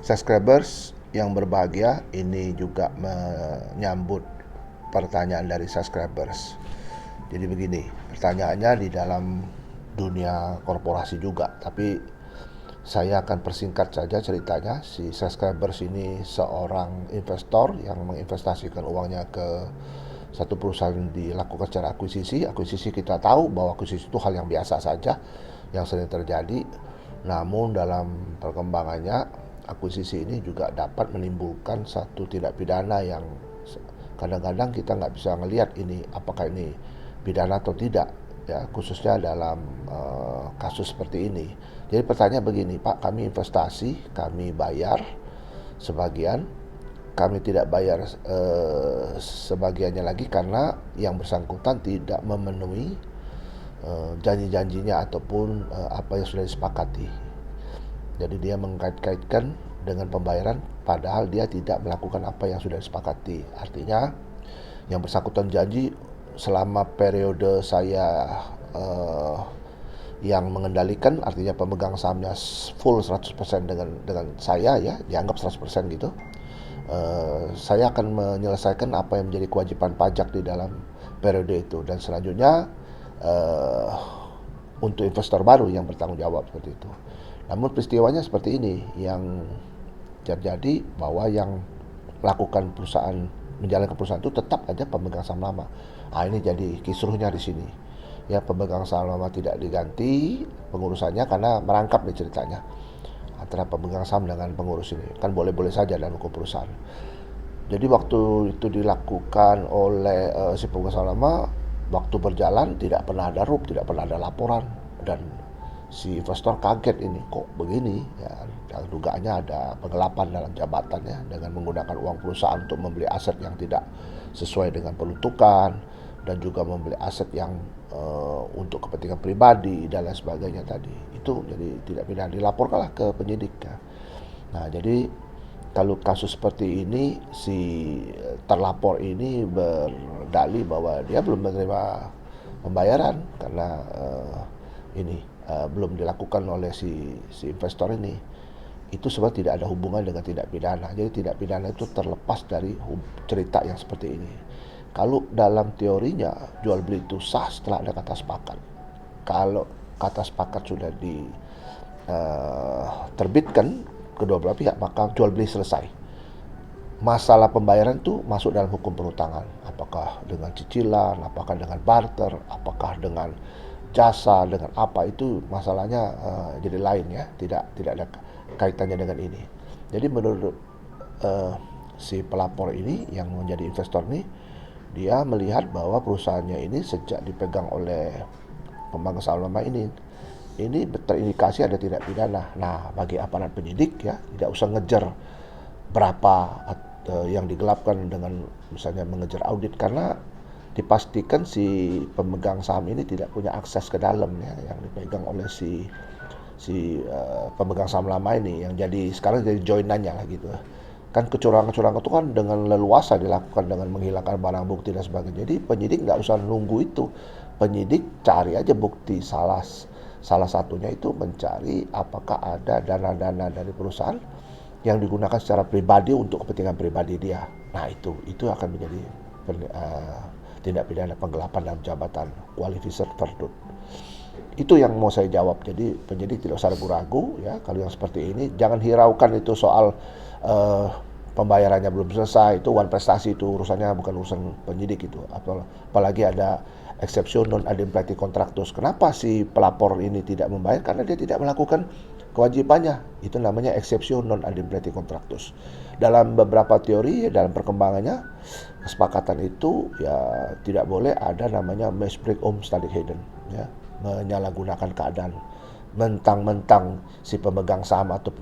Subscribers yang berbahagia, ini juga menyambut pertanyaan dari subscribers. Jadi begini, pertanyaannya di dalam dunia korporasi juga, tapi saya akan persingkat saja ceritanya. Si subscribers ini seorang investor yang menginvestasikan uangnya ke satu perusahaan dilakukan secara akuisisi. Akuisisi kita tahu bahwa akuisisi itu hal yang biasa saja yang sering terjadi. Namun dalam perkembangannya, akuisisi ini juga dapat menimbulkan satu tindak pidana yang kadang-kadang kita nggak bisa ngelihat ini apakah ini pidana atau tidak, ya, khususnya dalam kasus seperti ini. Jadi pertanyaan begini, Pak, kami investasi, kami bayar sebagian, kami tidak bayar sebagiannya lagi karena yang bersangkutan tidak memenuhi janji-janjinya ataupun apa yang sudah disepakati. Jadi dia mengkait-kaitkan dengan pembayaran padahal dia tidak melakukan apa yang sudah disepakati. Artinya yang bersangkutan janji selama periode saya yang mengendalikan, artinya pemegang sahamnya full 100% dengan saya, ya, dianggap 100% gitu. Saya akan menyelesaikan apa yang menjadi kewajiban pajak di dalam periode itu, dan selanjutnya untuk investor baru yang bertanggung jawab seperti itu. Namun peristiwanya seperti ini yang terjadi, bahwa yang melakukan perusahaan, menjalankan perusahaan itu tetap aja pemegang saham lama. Ini jadi kisruhnya di sini. Ya, pemegang saham lama tidak diganti pengurusannya karena merangkap nih ceritanya antara pemegang saham dengan pengurus ini. Kan boleh-boleh saja dalam hukum perusahaan. Jadi waktu itu dilakukan oleh si pemegang saham lama, waktu berjalan tidak pernah ada RUP, tidak pernah ada laporan, dan si investor kaget, ini kok begini, ya. Dugaannya ada penggelapan dalam jabatannya dengan menggunakan uang perusahaan untuk membeli aset yang tidak sesuai dengan peruntukan, dan juga membeli aset yang untuk kepentingan pribadi dan lain sebagainya tadi. Itu jadi tidak pidana, dilaporkanlah ke penyidik, ya. Nah, jadi kalau kasus seperti ini, si terlapor ini berdalih bahwa dia belum menerima pembayaran karena ini belum dilakukan oleh si investor ini. Itu sebab tidak ada hubungan dengan tindak pidana. Jadi tindak pidana itu terlepas dari cerita yang seperti ini. Kalau dalam teorinya jual beli itu sah setelah ada kata sepakat. Kalau kata sepakat sudah diterbitkan kedua belah pihak, maka jual beli selesai. Masalah pembayaran itu masuk dalam hukum perhutangan. Apakah dengan cicilan, apakah dengan barter, apakah dengan jasa, dengan apa, itu masalahnya jadi lain, ya. Tidak ada kaitannya dengan ini. Jadi menurut si pelapor ini yang menjadi investor ini, dia melihat bahwa perusahaannya ini sejak dipegang oleh pemegang saham lama ini terindikasi ada tindak pidana. Nah, bagi aparat penyidik, ya, tidak usah ngejar berapa yang digelapkan dengan misalnya mengejar audit, karena dipastikan si pemegang saham ini tidak punya akses ke dalam, ya, yang dipegang oleh si pemegang saham lama ini, yang jadi sekarang jadi joinannya lah gitu. Kan kecurangan-kecurangan itu kan dengan leluasa dilakukan dengan menghilangkan barang bukti dan sebagainya. Jadi penyidik nggak usah nunggu itu. Penyidik cari aja bukti. Salah satunya itu mencari apakah ada dana-dana dari perusahaan yang digunakan secara pribadi untuk kepentingan pribadi dia. Nah, itu akan menjadi tindak pidana penggelapan dalam jabatan, qualificer verdut. Itu yang mau saya jawab. Jadi penyidik tidak usah ragu-ragu, ya, kalau yang seperti ini. Jangan hiraukan itu soal pembayarannya belum selesai, itu wan prestasi, itu urusannya bukan urusan penyidik itu. Apalagi ada exception non adem pleti contractus. Kenapa si pelapor ini tidak membayar? Karena dia tidak melakukan kewajibannya. Itu namanya exception non adem pleti contractus. Dalam beberapa teori, dalam perkembangannya, kesepakatan itu, ya, tidak boleh ada namanya mes break om stadik heden, ya, menyalahgunakan keadaan. Mentang-mentang si pemegang saham atau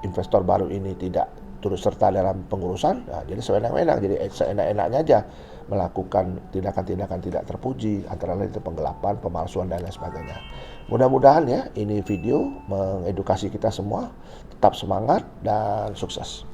investor baru ini tidak turut serta dalam pengurusan, nah, jadi seenak-enak, jadi seenak-enaknya aja melakukan tindakan-tindakan tidak terpuji, antara lain itu penggelapan, pemalsuan, dan lain sebagainya. Mudah-mudahan, ya, ini video mengedukasi kita semua. Tetap semangat dan sukses.